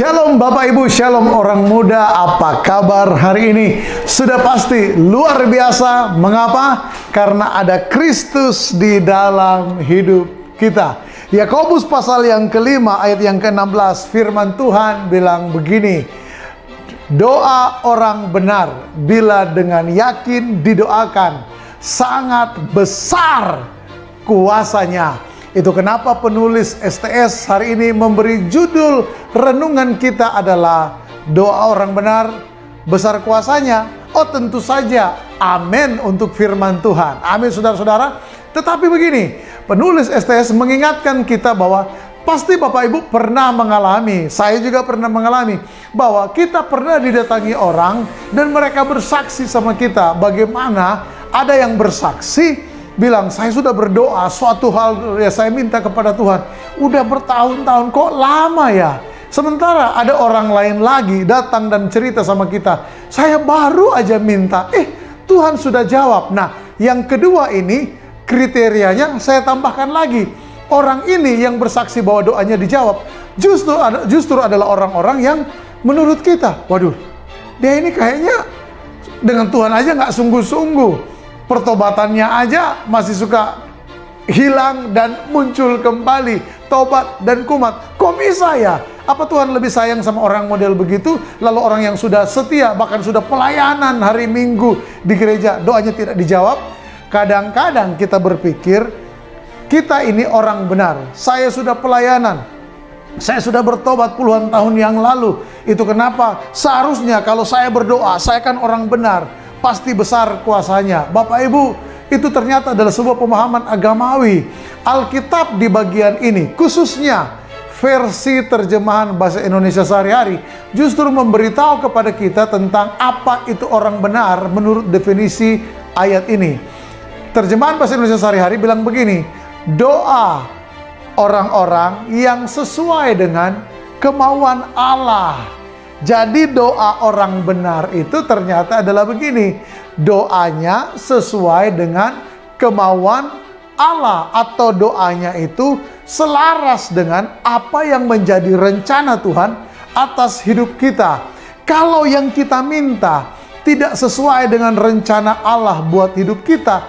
Shalom Bapak Ibu, Shalom orang muda, apa kabar hari ini? Sudah pasti luar biasa. Mengapa? Karena ada Kristus di dalam hidup kita. Yakobus pasal yang kelima ayat yang ke-16, firman Tuhan bilang begini: doa orang benar bila dengan yakin didoakan, sangat besar kuasanya. Itu kenapa penulis STS hari ini memberi judul renungan kita adalah doa orang benar besar kuasanya. Oh tentu saja, amin untuk firman Tuhan. Amin saudara-saudara. Tetapi begini, penulis STS mengingatkan kita bahwa pasti Bapak Ibu pernah mengalami, saya juga pernah mengalami, bahwa kita pernah didatangi orang dan mereka bersaksi sama kita. Bagaimana ada yang bersaksi bilang, saya sudah berdoa suatu hal, ya saya minta kepada Tuhan, udah bertahun-tahun, kok lama ya? Sementara ada orang lain lagi datang dan cerita sama kita, saya baru aja minta, Tuhan sudah jawab. Nah, yang kedua ini kriterianya saya tambahkan lagi, orang ini yang bersaksi bahwa doanya dijawab justru adalah orang-orang yang menurut kita, waduh, dia ini kayaknya dengan Tuhan aja nggak sungguh-sungguh, pertobatannya aja masih suka hilang dan muncul kembali, tobat dan kumat. Kok bisa ya? Apa Tuhan lebih sayang sama orang model begitu? Lalu orang yang sudah setia, bahkan sudah pelayanan hari Minggu di gereja, doanya tidak dijawab? Kadang-kadang kita berpikir, kita ini orang benar, saya sudah pelayanan, saya sudah bertobat puluhan tahun yang lalu. Itu kenapa seharusnya kalau saya berdoa, saya kan orang benar, pasti besar kuasanya. Bapak Ibu, itu ternyata adalah sebuah pemahaman agamawi. Alkitab di bagian ini, khususnya versi terjemahan bahasa Indonesia sehari-hari, justru memberitahu kepada kita tentang apa itu orang benar menurut definisi ayat ini. Terjemahan bahasa Indonesia sehari-hari bilang begini: doa orang-orang yang sesuai dengan kemauan Allah. Jadi doa orang benar itu ternyata adalah begini, doanya sesuai dengan kemauan Allah, atau doanya itu selaras dengan apa yang menjadi rencana Tuhan atas hidup kita. Kalau yang kita minta tidak sesuai dengan rencana Allah buat hidup kita,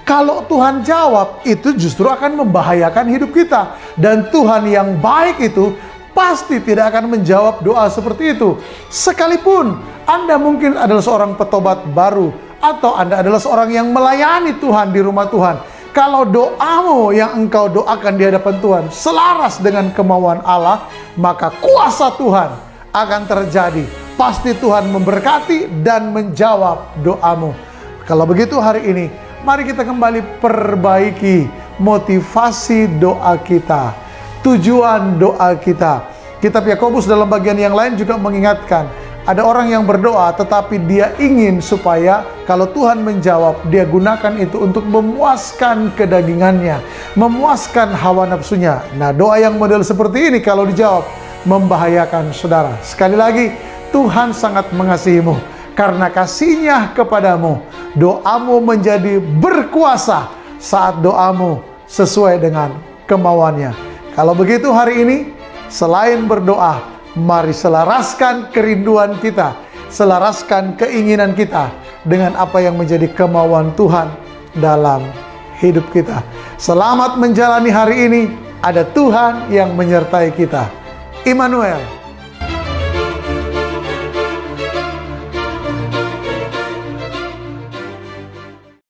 kalau Tuhan jawab, itu justru akan membahayakan hidup kita. Dan Tuhan yang baik itu pasti tidak akan menjawab doa seperti itu. Sekalipun Anda mungkin adalah seorang petobat baru, atau Anda adalah seorang yang melayani Tuhan di rumah Tuhan, kalau doamu yang engkau doakan di hadapan Tuhan selaras dengan kemauan Allah, maka kuasa Tuhan akan terjadi. Pasti Tuhan memberkati dan menjawab doamu. Kalau begitu hari ini, mari kita kembali perbaiki motivasi doa kita, tujuan doa kita. Kitab Yakobus dalam bagian yang lain juga mengingatkan, ada orang yang berdoa tetapi dia ingin supaya kalau Tuhan menjawab, dia gunakan itu untuk memuaskan kedagingannya, memuaskan hawa nafsunya. Nah, doa yang model seperti ini kalau dijawab membahayakan saudara. Sekali lagi, Tuhan sangat mengasihimu. Karena kasih-Nya kepadamu, doamu menjadi berkuasa saat doamu sesuai dengan kemauannya. Kalau begitu hari ini, selain berdoa, mari selaraskan kerinduan kita, selaraskan keinginan kita dengan apa yang menjadi kemauan Tuhan dalam hidup kita. Selamat menjalani hari ini, ada Tuhan yang menyertai kita. Immanuel.